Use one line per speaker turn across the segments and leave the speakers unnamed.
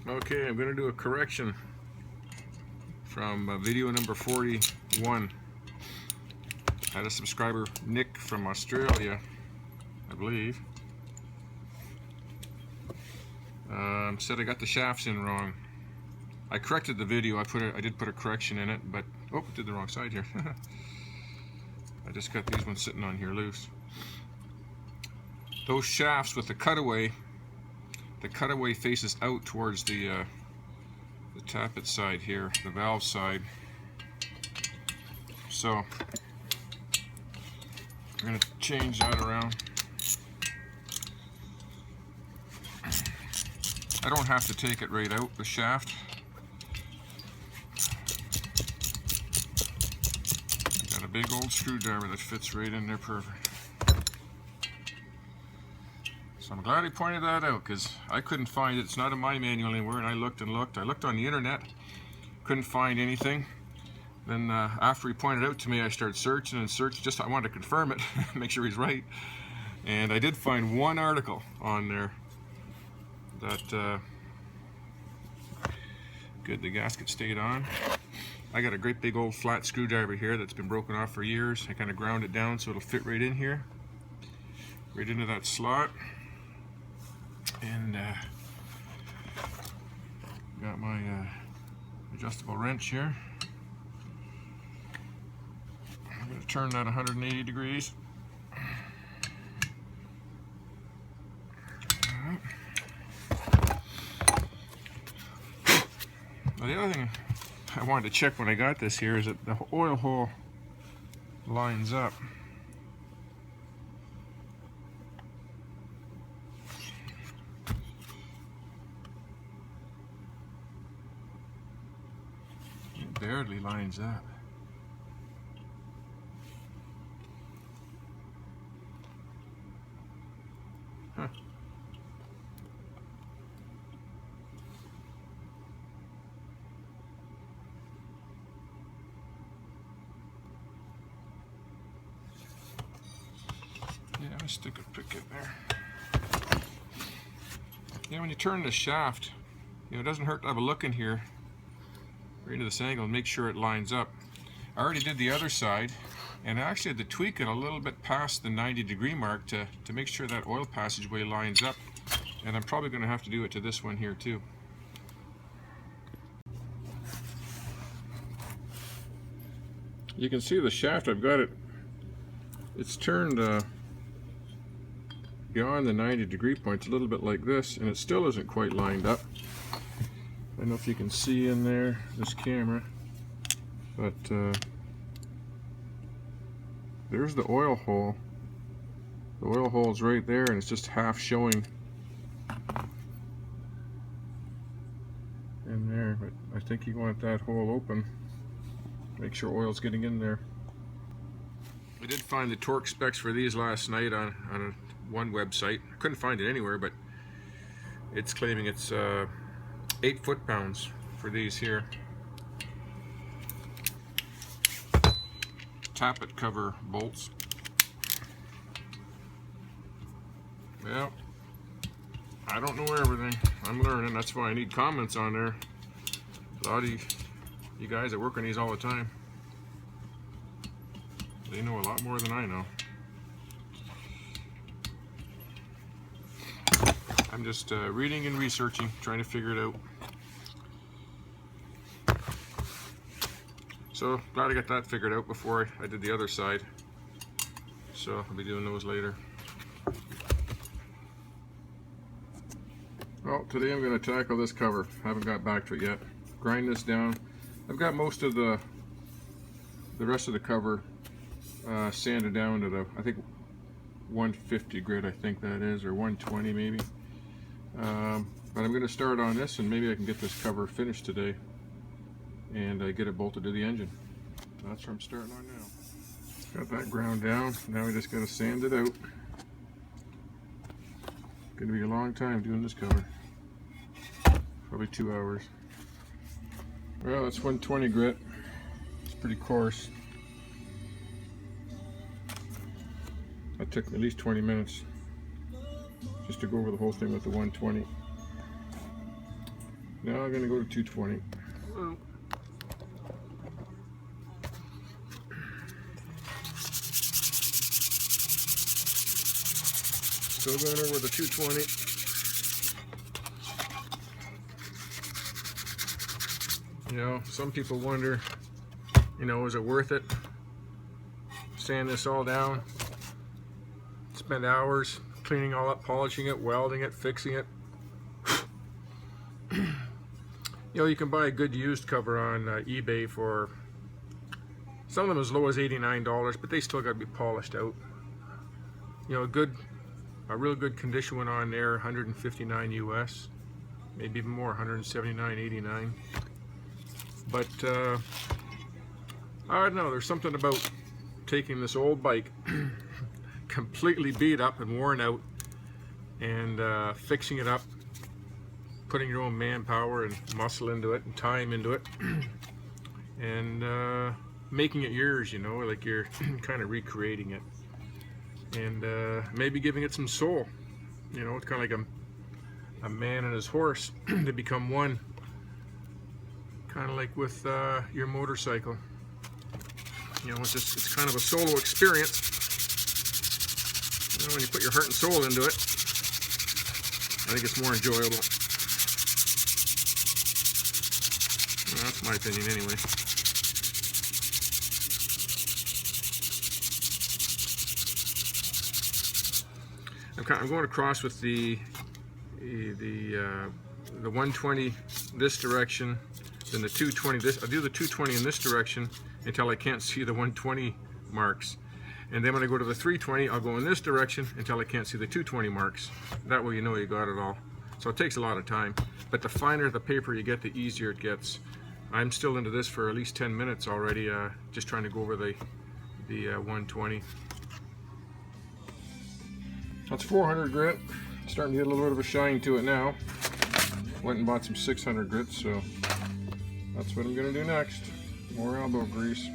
Okay, I'm going to do a correction from video number 41. I had a subscriber, Nick from Australia, I believe, said I got the shafts in wrong. I corrected the video. I did put a correction in it, but oh, did the wrong side here. I just got these ones sitting on here loose. Those shafts with the cutaway faces out towards the tappet side here, the valve side. So I'm going to change that around. I don't have to take it right out, the shaft. Got a big old screwdriver that fits right in there perfect. So I'm glad he pointed that out, because I couldn't find it. It's not in my manual anywhere, and I looked and looked. I looked on the internet, couldn't find anything. Then after he pointed it out to me, I started searching and searching. I wanted to confirm it, make sure he's right. And I did find one article on there that good, the gasket stayed on. I got a great big old flat screwdriver here that's been broken off for years. I kind of ground it down so it'll fit right in here, right into that slot. And got my adjustable wrench here. I'm going to turn that 180 degrees. Now the other thing I wanted to check when I got this here is that the oil hole lines up. It barely lines up. Huh. Yeah, let me stick a pick in there. Yeah, when you turn the shaft, it doesn't hurt to have a look in here, right into this angle, and make sure it lines up. I already did the other side, and I actually had to tweak it a little bit past the 90-degree mark to make sure that oil passageway lines up. And I'm probably going to have to do it to this one here too. You can see the shaft, I've got it, it's turned beyond the 90-degree point, a little bit like this, and it still isn't quite lined up. I don't know if you can see in there, this camera, but there's the oil hole. The oil hole's right there, and it's just half showing in there, but I think you want that hole open. Make sure oil's getting in there. I did find the torque specs for these last night on one website. I couldn't find it anywhere, but it's claiming it's 8 foot-pounds for these here. Tappet cover bolts. Well, I don't know everything. I'm learning. That's why I need comments on there. A lot of you guys that work on these all the time, they know a lot more than I know. I'm just reading and researching, trying to figure it out. So glad I got that figured out before I did the other side. So I'll be doing those later. Well, today I'm going to tackle this cover. Haven't got back to it yet. Grind this down. I've got most of the rest of the cover sanded down to the, I think 150 grit, I think that is, or 120 maybe. But I'm going to start on this, and maybe I can get this cover finished today and get it bolted to the engine. That's where I'm starting on now. Got that ground down. Now we just got to sand it out. Going to be a long time doing this cover. Probably 2 hours. Well, it's 120 grit. It's pretty coarse. That took me at least 20 minutes just to go over the whole thing with the 120. Now I'm going to go to 220. Still going over the 220. You know, some people wonder, you know, is it worth it? Sand this all down, spend hours cleaning all up, polishing it, welding it, fixing it. You know, you can buy a good used cover on eBay for some of them as low as $89, but they still got to be polished out. You know, a real good condition one on there, 159 US, maybe even more, 179.89. But I don't know, there's something about taking this old bike completely beat up and worn out and fixing it up, putting your own manpower and muscle into it and time into it, and making it yours, you know, like you're kind of recreating it, and maybe giving it some soul. You know, it's kind of like a man and his horse to become one, kind of like with your motorcycle. You know, it's kind of a solo experience. You know, when you put your heart and soul into it, I think it's more enjoyable. Well, that's my opinion anyway. I'm going across with the 120 this direction, then the 220 this. I'll do the 220 in this direction until I can't see the 120 marks. And then when I go to the 320, I'll go in this direction until I can't see the 220 marks. That way you know you got it all. So it takes a lot of time. But the finer the paper you get, the easier it gets. I'm still into this for at least 10 minutes already, just trying to go over the 120. That's 400 grit. Starting to get a little bit of a shine to it now. Went and bought some 600 grit, so that's what I'm going to do next. More elbow grease.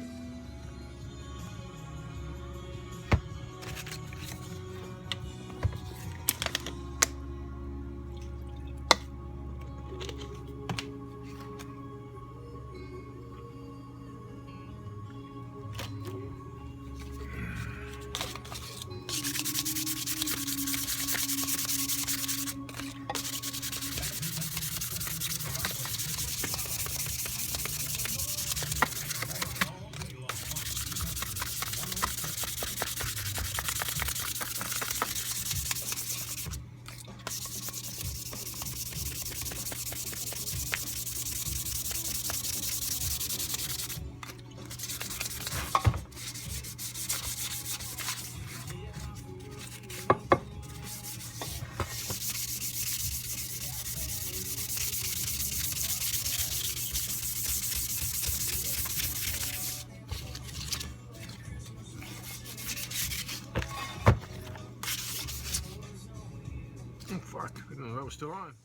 Oh fuck, I didn't know that was still on.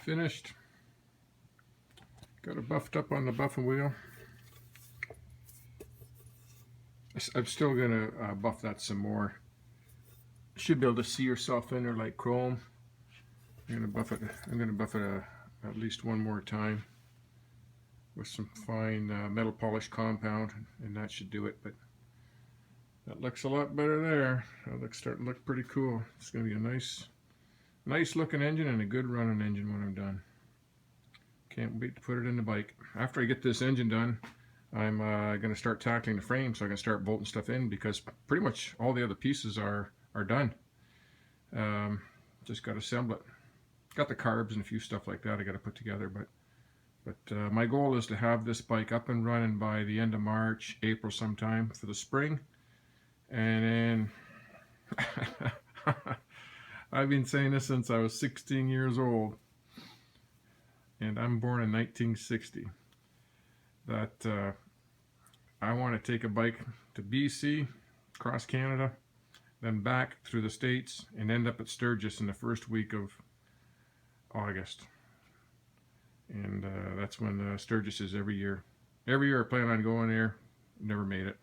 Finished. Got it buffed up on the buffing wheel. I'm still gonna buff that some more. Should be able to see yourself in there like chrome. I'm gonna buff it at least one more time with some fine metal polish compound, and that should do it. But that looks a lot better there. That looks starting to look pretty cool. It's gonna be a nice looking engine and a good running engine when I'm done. Can't wait to put it in the bike. After I get this engine done, I'm going to start tackling the frame so I can start bolting stuff in, because pretty much all the other pieces are done. Just got to assemble it. Got the carbs and a few stuff like that I got to put together, but my goal is to have this bike up and running by the end of March, April sometime for the spring. And then I've been saying this since I was 16 years old, and I'm born in 1960, that I want to take a bike to BC, across Canada, then back through the States, and end up at Sturgis in the first week of August. And that's when Sturgis is every year. Every year I plan on going there. Never made it.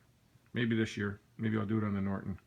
Maybe this year. Maybe I'll do it on the Norton.